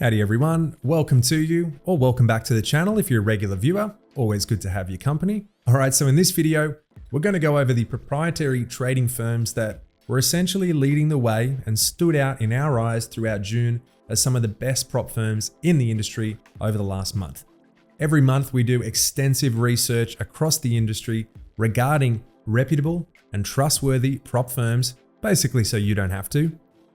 Howdy everyone, welcome to you, or welcome back to the channel if you're a regular viewer. Always good to have your company. Alright, so in this video, we're going to go over the proprietary trading firms that were essentially leading the way and stood out in our eyes throughout June as some of the best prop firms in the industry over the last month. Every month we do extensive research across the industry regarding reputable and trustworthy prop firms, basically so you don't have to.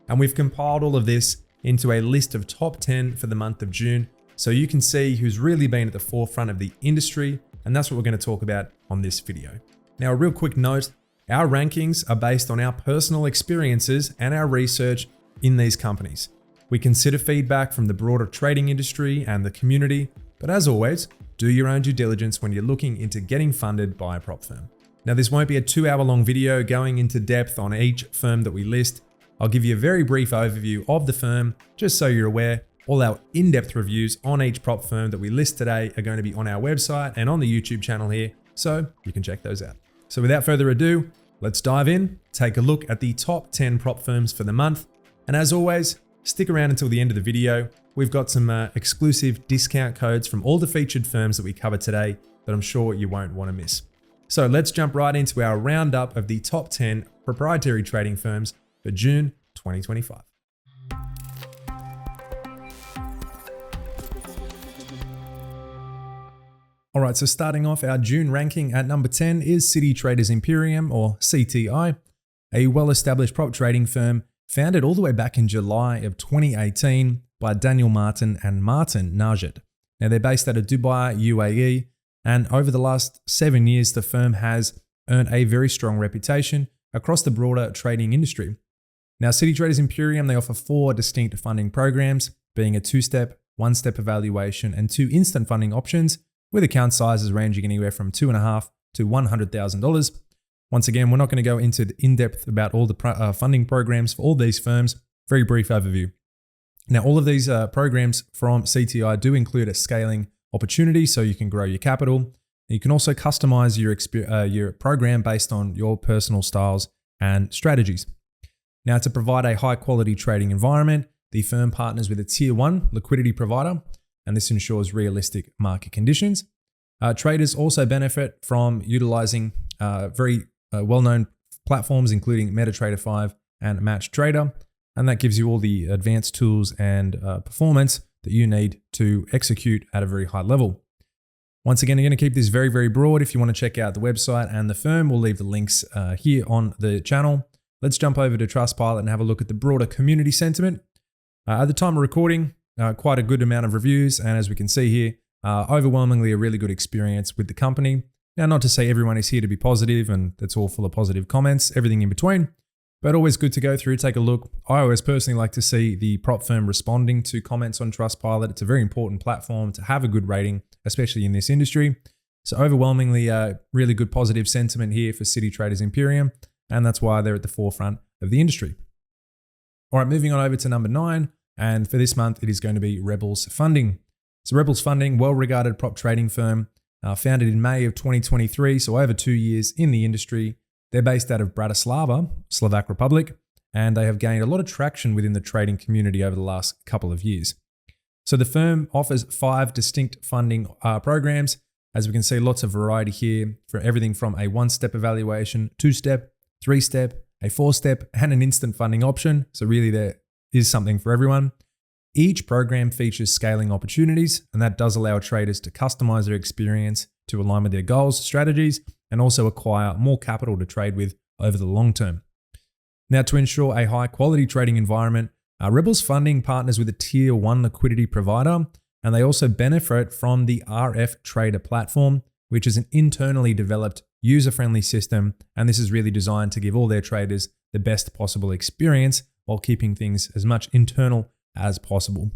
And we've compiled all of this into a list of top 10 for the month of June, so you can see who's really been at the forefront of the industry, and that's what we're going to talk about on this video. Now, a real quick note, our rankings are based on our personal experiences and our research in these companies. We consider feedback from the broader trading industry and the community, but as always, do your own due diligence when you're looking into getting funded by a prop firm. Now, this won't be a 2-hour-long video going into depth on each firm that we list. I'll give you a very brief overview of the firm, just so you're aware. All our in-depth reviews on each prop firm that we list today are going to be on our website and on the YouTube channel here, so you can check those out. So without further ado, let's dive in, take a look at the top 10 prop firms for the month. And as always, stick around until the end of the video. We've got some exclusive discount codes from all the featured firms that we cover today that I'm sure you won't want to miss. So let's jump right into our roundup of the top 10 proprietary trading firms for June 2025. All right, so starting off, our June ranking at number 10 is City Traders Imperium, or CTI, a well-established prop trading firm founded all the way back in July of 2018 by Daniel Martin and Martin Najed. Now, they're based out of Dubai, UAE, and over the last 7 years, the firm has earned a very strong reputation across the broader trading industry. Now, City Traders Imperium, they offer 4 distinct funding programs, being a 2-step, 1-step evaluation, and 2 instant funding options, with account sizes ranging anywhere from $2.5 to $100,000. Once again, we're not going to go into in-depth about all the funding programs for all these firms. Very brief overview. Now, all of these programs from CTI do include a scaling opportunity, so you can grow your capital. You can also customize your program based on your personal styles and strategies. Now, to provide a high-quality trading environment, the firm partners with a Tier 1 liquidity provider, and this ensures realistic market conditions. Traders also benefit from utilizing very well-known platforms, including MetaTrader 5 and MatchTrader, and that gives you all the advanced tools and performance that you need to execute at a very high level. Once again, I'm going to keep this very, very broad. If you want to check out the website and the firm, we'll leave the links here on the channel. Let's jump over to Trustpilot and have a look at the broader community sentiment. At the time of recording, quite a good amount of reviews, and as we can see here, overwhelmingly a really good experience with the company. Now, not to say everyone is here to be positive and it's all full of positive comments, everything in between, but always good to go through, take a look. I always personally like to see the prop firm responding to comments on Trustpilot. It's a very important platform to have a good rating, especially in this industry. So overwhelmingly, really good positive sentiment here for City Traders Imperium, and that's why they're at the forefront of the industry. All right, moving on over to number 9, and for this month, it is going to be Rebels Funding. So Rebels Funding, well-regarded prop trading firm, founded in May of 2023, so over 2 years in the industry. They're based out of Bratislava, Slovak Republic, and they have gained a lot of traction within the trading community over the last couple of years. So the firm offers 5 distinct funding programs. As we can see, lots of variety here for everything from a 1-step evaluation, 2-step, 3-step, a 4-step, and an instant funding option. So really there is something for everyone. Each program features scaling opportunities, and that does allow traders to customize their experience to align with their goals, strategies, and also acquire more capital to trade with over the long term. Now, to ensure a high quality trading environment, Rebels Funding partners with a Tier 1 liquidity provider, and they also benefit from the RF Trader platform, which is an internally developed user-friendly system, and this is really designed to give all their traders the best possible experience while keeping things as much internal as possible.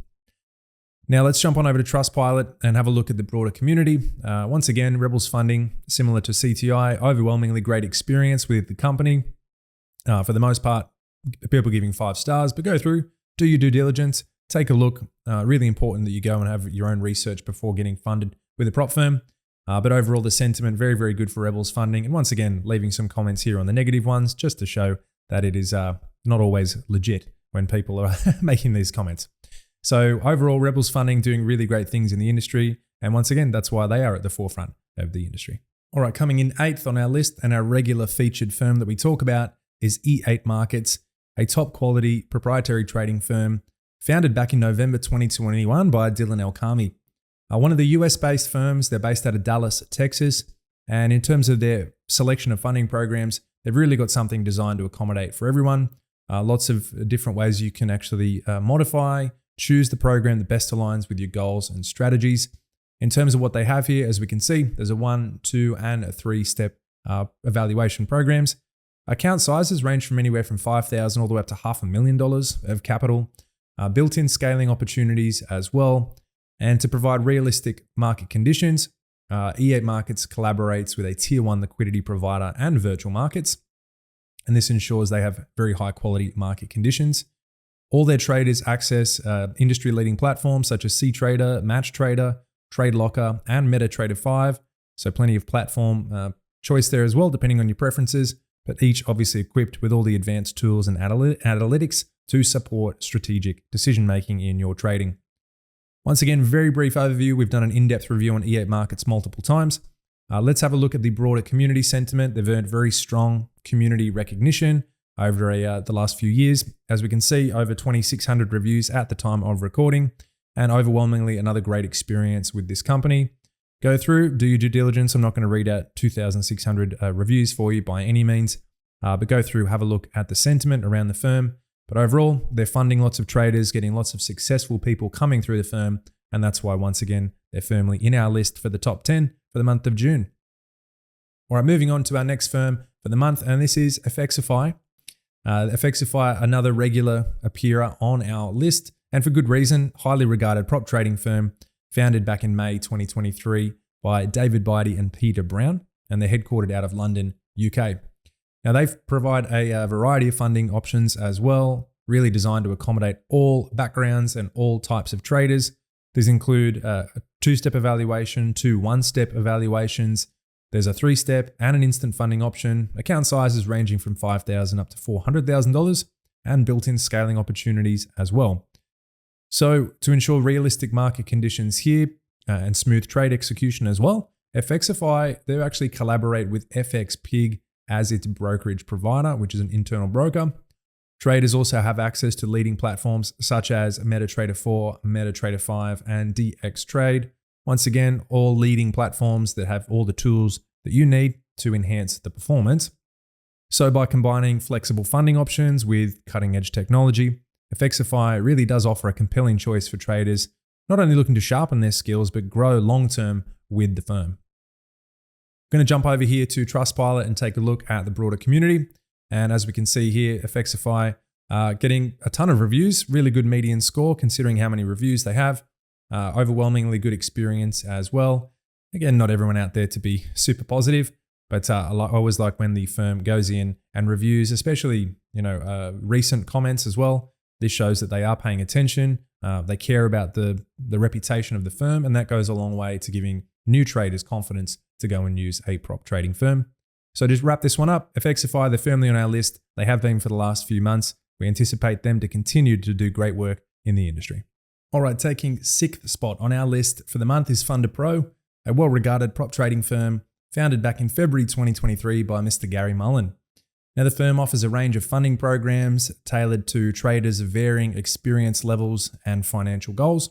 Now let's jump on over to Trustpilot and have a look at the broader community. Once again, Rebels Funding, similar to CTI, overwhelmingly great experience with the company. For the most part, people giving 5 stars, but go through, do your due diligence, take a look. Really important that you go and have your own research before getting funded with a prop firm. But overall, the sentiment, very, very good for Rebels Funding. And once again, leaving some comments here on the negative ones, just to show that it is not always legit when people are making these comments. So overall, Rebels Funding doing really great things in the industry. And once again, that's why they are at the forefront of the industry. All right, coming in 8th on our list and our regular featured firm that we talk about is E8 Markets, a top quality proprietary trading firm founded back in November 2021 by Dylan Elkami. One of the US-based firms, they're based out of Dallas, Texas. And in terms of their selection of funding programs, they've really got something designed to accommodate for everyone. Lots of different ways you can actually modify, choose the program that best aligns with your goals and strategies. In terms of what they have here, as we can see, there's a 1, 2, and a 3-step evaluation programs. Account sizes range from anywhere from $5,000 all the way up to $500,000 of capital. Built-in scaling opportunities as well. And to provide realistic market conditions, E8 Markets collaborates with a tier 1 liquidity provider and virtual markets. And this ensures they have very high quality market conditions. All their traders access industry-leading platforms such as CTrader, MatchTrader, TradeLocker, and MetaTrader 5. So plenty of platform choice there as well, depending on your preferences, but each obviously equipped with all the advanced tools and analytics to support strategic decision-making in your trading. Once again, very brief overview. We've done an in-depth review on E8 Markets multiple times. Let's have a look at the broader community sentiment. They've earned very strong community recognition over the last few years. As we can see, over 2,600 reviews at the time of recording, and overwhelmingly another great experience with this company. Go through, do your due diligence. I'm not going to read out 2,600 reviews for you by any means, but go through, have a look at the sentiment around the firm. But overall, they're funding lots of traders, getting lots of successful people coming through the firm, and that's why, once again, they're firmly in our list for the top 10 for the month of June. All right, moving on to our next firm for the month, and this is Effectify. Effectify, another regular appearer on our list, and for good reason, highly regarded prop trading firm, founded back in May 2023 by David Beide and Peter Brown, and they're headquartered out of London, UK. Now, they provide a variety of funding options as well, really designed to accommodate all backgrounds and all types of traders. These include a 2-step evaluation, 2 1-step evaluations. There's a 3-step and an instant funding option, account sizes ranging from $5,000 up to $400,000, and built-in scaling opportunities as well. So to ensure realistic market conditions here and smooth trade execution as well, Effectify, they actually collaborate with FXPIG as its brokerage provider, which is an internal broker. Traders also have access to leading platforms such as MetaTrader 4, MetaTrader 5, and DXTrade. Once again, all leading platforms that have all the tools that you need to enhance the performance. So by combining flexible funding options with cutting-edge technology, Effectify really does offer a compelling choice for traders, not only looking to sharpen their skills, but grow long-term with the firm. I'm going to jump over here to Trustpilot and take a look at the broader community. And as we can see here, Effectify getting a ton of reviews, really good median score considering how many reviews they have. Overwhelmingly good experience as well. Again, not everyone out there to be super positive, but I always like when the firm goes in and reviews, especially recent comments as well. This shows that they are paying attention. They care about the reputation of the firm, and that goes a long way to giving new traders confidence to go and use a prop trading firm. So just wrap this one up. Effectify, they're firmly on our list. They have been for the last few months. We anticipate them to continue to do great work in the industry. All right, taking 6th spot on our list for the month is FunPro, a well-regarded prop trading firm founded back in February 2023 by Mr. Gary Mullen. Now, the firm offers a range of funding programs tailored to traders of varying experience levels and financial goals.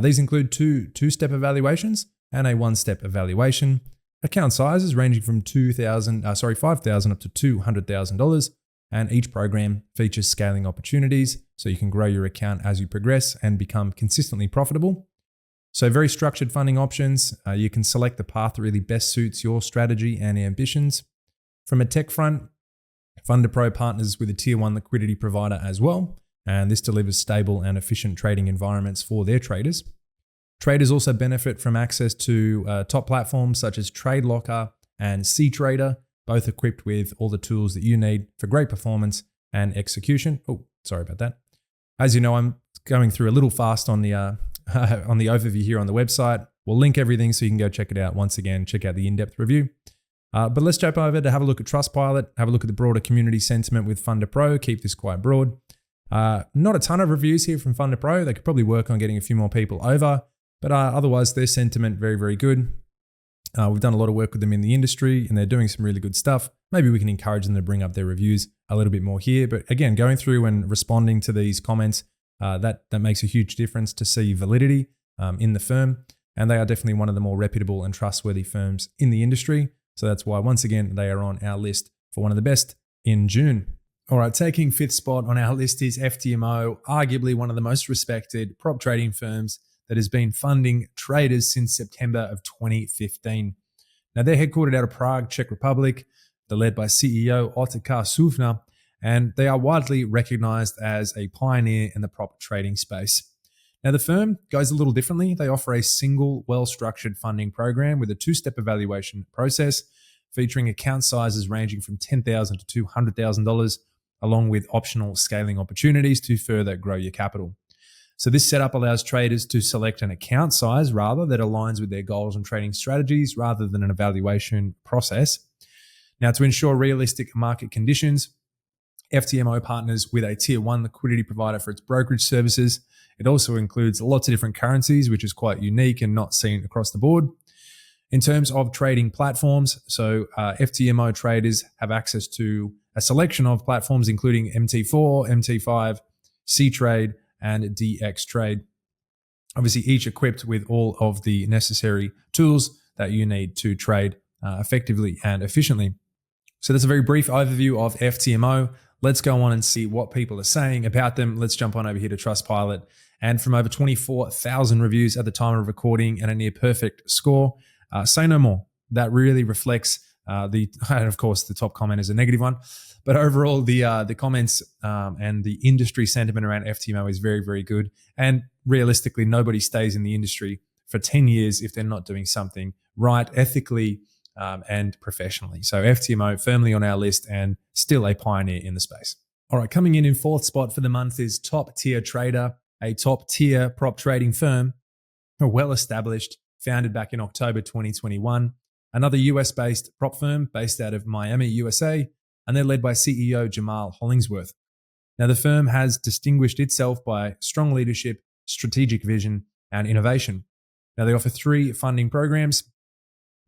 These include 2-step evaluations and a 1-step evaluation. Account sizes ranging from $5,000 up to $200,000, and each program features scaling opportunities so you can grow your account as you progress and become consistently profitable. So very structured funding options. You can select the path that really best suits your strategy and ambitions. From a tech front, FunPro partners with a tier 1 liquidity provider as well, and this delivers stable and efficient trading environments for their traders. Traders also benefit from access to top platforms such as TradeLocker and CTrader, both equipped with all the tools that you need for great performance and execution. Oh, sorry about that. As you know, I'm going through a little fast on the on the overview here on the website. We'll link everything so you can go check it out. Once again, check out the in-depth review. But let's jump over to have a look at Trustpilot, have a look at the broader community sentiment with FunPro. Keep this quite broad. Not a ton of reviews here from FunPro. They could probably work on getting a few more people over, but otherwise their sentiment very, very good. We've done a lot of work with them in the industry and they're doing some really good stuff. Maybe we can encourage them to bring up their reviews a little bit more here. But again, going through and responding to these comments, that makes a huge difference to see validity in the firm. And they are definitely one of the more reputable and trustworthy firms in the industry. So that's why, once again, they are on our list for one of the best in June. All right, taking fifth spot on our list is FTMO, arguably one of the most respected prop trading firms that has been funding traders since September of 2015. Now, they're headquartered out of Prague, Czech Republic. They're led by CEO Otakar Suvna, and they are widely recognized as a pioneer in the prop trading space. Now, the firm goes a little differently. They offer a single, well-structured funding program with a two-step evaluation process featuring account sizes ranging from $10,000 to $200,000, along with optional scaling opportunities to further grow your capital. So this setup allows traders to select an account size rather that aligns with their goals and trading strategies rather than an evaluation process. Now, to ensure realistic market conditions, FTMO partners with a tier 1 liquidity provider for its brokerage services. It also includes lots of different currencies, which is quite unique and not seen across the board. In terms of trading platforms, so FTMO traders have access to a selection of platforms, including MT4, MT5, C-Trade, and DX-Trade. Obviously, each equipped with all of the necessary tools that you need to trade effectively and efficiently. So that's a very brief overview of FTMO. Let's go on and see what people are saying about them. Let's jump on over here to Trustpilot. And from over 24,000 reviews at the time of recording and a near perfect score, say no more. That really reflects and of course, the top comment is a negative one. But overall, the comments and the industry sentiment around FTMO is very, very good. And realistically, nobody stays in the industry for 10 years if they're not doing something right, ethically, and professionally. So FTMO firmly on our list and still a pioneer in the space. All right, coming in fourth spot for the month is Top Tier Trader, a top tier prop trading firm, well established, founded back in October 2021. Another US-based prop firm based out of Miami, USA, and they're led by CEO Jamal Hollingsworth. Now, the firm has distinguished itself by strong leadership, strategic vision, and innovation. Now, they offer 3 funding programs,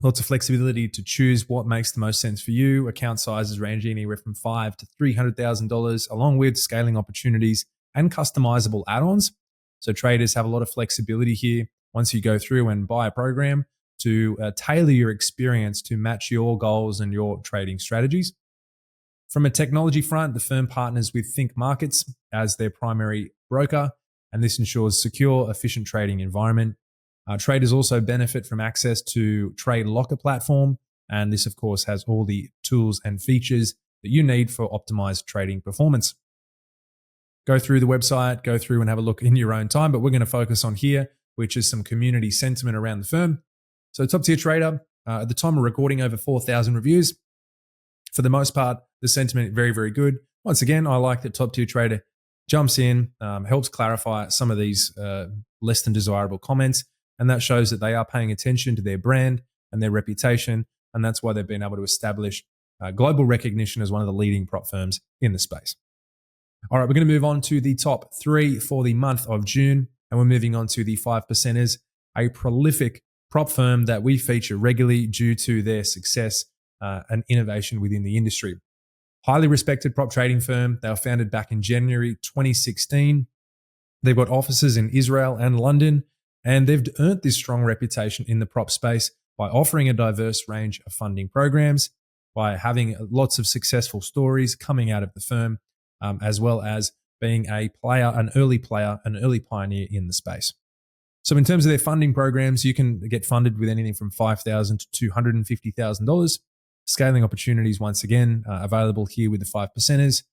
lots of flexibility to choose what makes the most sense for you. Account sizes ranging anywhere from $5,000 to $300,000, along with scaling opportunities and customizable add-ons. So traders have a lot of flexibility here once you go through and buy a program to tailor your experience to match your goals and your trading strategies. From a technology front, the firm partners with Think Markets as their primary broker, and this ensures secure, efficient trading environment. Traders also benefit from access to Trade Locker platform, and this, of course, has all the tools and features that you need for optimized trading performance. Go through the website, go through and have a look in your own time, but we're going to focus on here, which is some community sentiment around the firm. So Top Tier Trader, at the time of recording, over 4,000 reviews. For the most part, the sentiment very, very good. Once again, I like that Top Tier Trader jumps in, helps clarify some of these less than desirable comments, and that shows that they are paying attention to their brand and their reputation, and that's why they've been able to establish global recognition as one of the leading prop firms in the space. All right, we're going to move on to the top 3 for the month of June, and we're moving on to the 5 percenters, a prolific prop firm that we feature regularly due to their success and innovation within the industry. Highly respected prop trading firm. They were founded back in January 2016. They've got offices in Israel and London, and they've earned this strong reputation in the prop space by offering a diverse range of funding programs, by having lots of successful stories coming out of the firm, as well as being a player, an early pioneer in the space. So in terms of their funding programs, you can get funded with anything from $5,000 to $250,000. Scaling opportunities, once again, available here with the 5 percenters.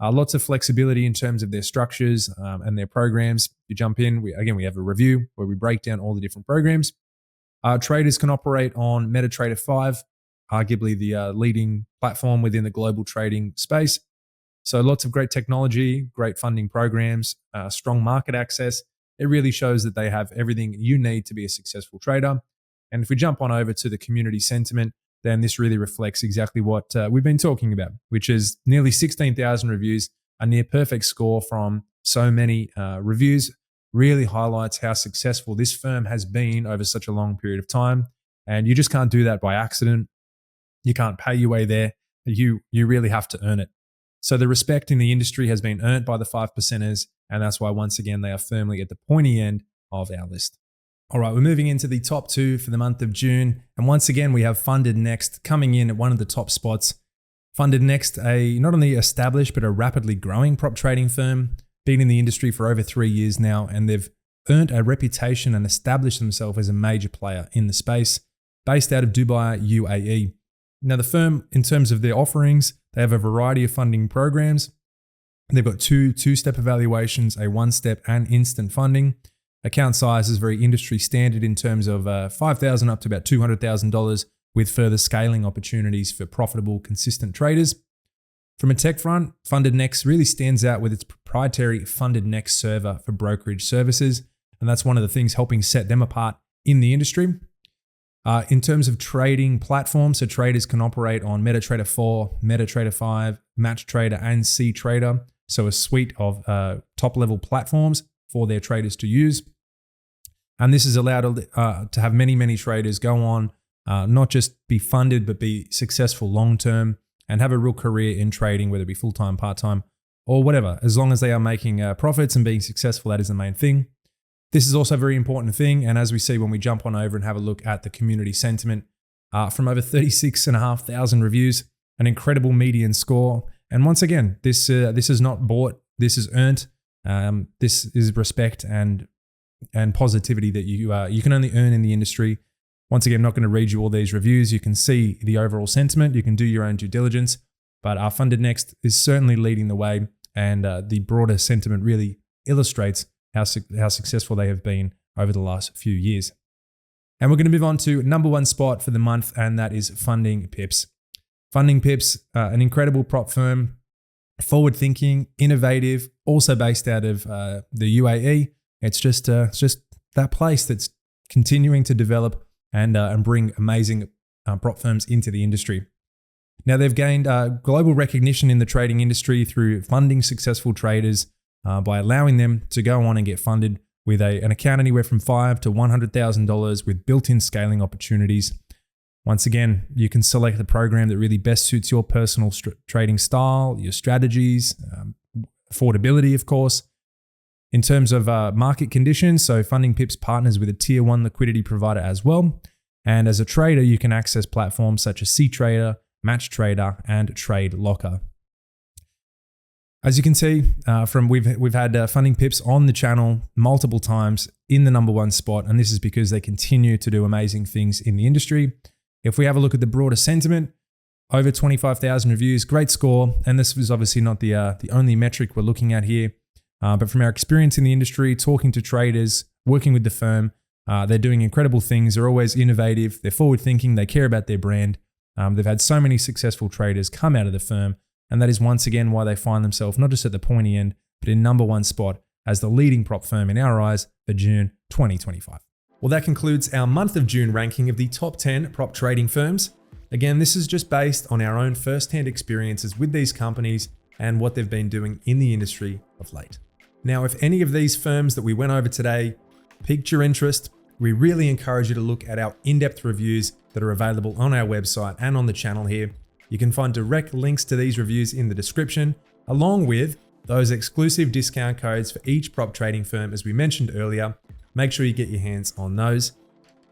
Lots of flexibility in terms of their structures and their programs. You jump in, we have a review where we break down all the different programs. Traders can operate on MetaTrader 5, arguably the leading platform within the global trading space. So lots of great technology, great funding programs, strong market access. It really shows that they have everything you need to be a successful trader. And if we jump on over to the community sentiment, then this really reflects exactly what we've been talking about, which is nearly 16,000 reviews a near perfect score from so many reviews really highlights how successful this firm has been over such a long period of time. And you just can't do that by accident. You can't pay your way there. You really have to earn it. So the respect in the industry has been earned by the 5%ers, and that's why once again they are firmly at the pointy end of our list. All right, we're moving into the top 2 for the month of June. And once again, we have Funded Next coming in at one of the top spots. Funded Next, a not only established, but a rapidly growing prop trading firm, been in the industry for over 3 years now, and they've earned a reputation and established themselves as a major player in the space, based out of Dubai, UAE. Now, the firm, in terms of their offerings, they have a variety of funding programs. They've got two-step evaluations, a one-step and instant funding. Account size is very industry standard in terms of $5,000 up to about $200,000, with further scaling opportunities for profitable, consistent traders. From a tech front, Funded Next really stands out with its proprietary Funded Next server for brokerage services, and that's one of the things helping set them apart in the industry. In terms of trading platforms, so traders can operate on MetaTrader 4, MetaTrader 5, MatchTrader, and CTrader, so a suite of top-level platforms for their traders to use. And this has allowed to have many traders go on, not just be funded, but be successful long-term and have a real career in trading, whether it be full-time, part-time, or whatever. As long as they are making profits and being successful, that is the main thing. This is also a very important thing. And as we see when we jump on over and have a look at the community sentiment, from over 36,500 reviews, an incredible median score. And once again, this is not bought, this is earned. This is respect and positivity that you can only earn in the industry. Once again, I'm not going to read you all these reviews. You can see the overall sentiment. You can do your own due diligence. But our Funded Next is certainly leading the way, and the broader sentiment really illustrates how successful they have been over the last few years. And we're going to move on to number 1 spot for the month, and that is Funding Pips. Funding Pips, an incredible prop firm, forward-thinking, innovative, also based out of the UAE. It's just that place that's continuing to develop and bring amazing prop firms into the industry. Now, they've gained global recognition in the trading industry through funding successful traders by allowing them to go on and get funded with an account anywhere from $5,000 to $100,000 with built-in scaling opportunities. Once again, you can select the program that really best suits your personal trading style, your strategies, affordability, of course. In terms of market conditions, so Funding Pips partners with a tier 1 liquidity provider as well. And as a trader, you can access platforms such as CTrader, MatchTrader, and Trade Locker. As you can see, we've had Funding Pips on the channel multiple times in the number 1 spot, and this is because they continue to do amazing things in the industry. If we have a look at the broader sentiment, over 25,000 reviews, great score, and this was obviously not the only metric we're looking at here, but from our experience in the industry, talking to traders, working with the firm, they're doing incredible things. They're always innovative, they're forward-thinking, they care about their brand. They've had so many successful traders come out of the firm, and that is once again why they find themselves not just at the pointy end, but in number 1 spot as the leading prop firm in our eyes for June 2025. Well, that concludes our month of June ranking of the top 10 prop trading firms. Again, this is just based on our own first-hand experiences with these companies and what they've been doing in the industry of late. Now, if any of these firms that we went over today piqued your interest, we really encourage you to look at our in-depth reviews that are available on our website and on the channel here. You can find direct links to these reviews in the description, along with those exclusive discount codes for each prop trading firm, as we mentioned earlier. Make sure you get your hands on those.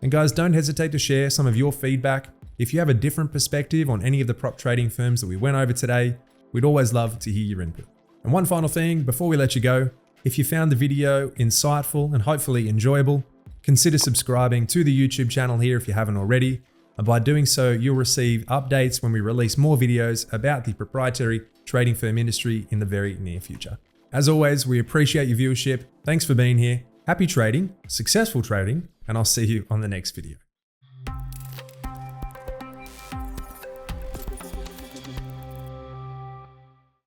And guys, don't hesitate to share some of your feedback. If you have a different perspective on any of the prop trading firms that we went over today, we'd always love to hear your input. And one final thing before we let you go, if you found the video insightful and hopefully enjoyable, consider subscribing to the YouTube channel here if you haven't already. And by doing so, you'll receive updates when we release more videos about the proprietary trading firm industry in the very near future. As always, we appreciate your viewership. Thanks for being here. Happy trading, successful trading, and I'll see you on the next video.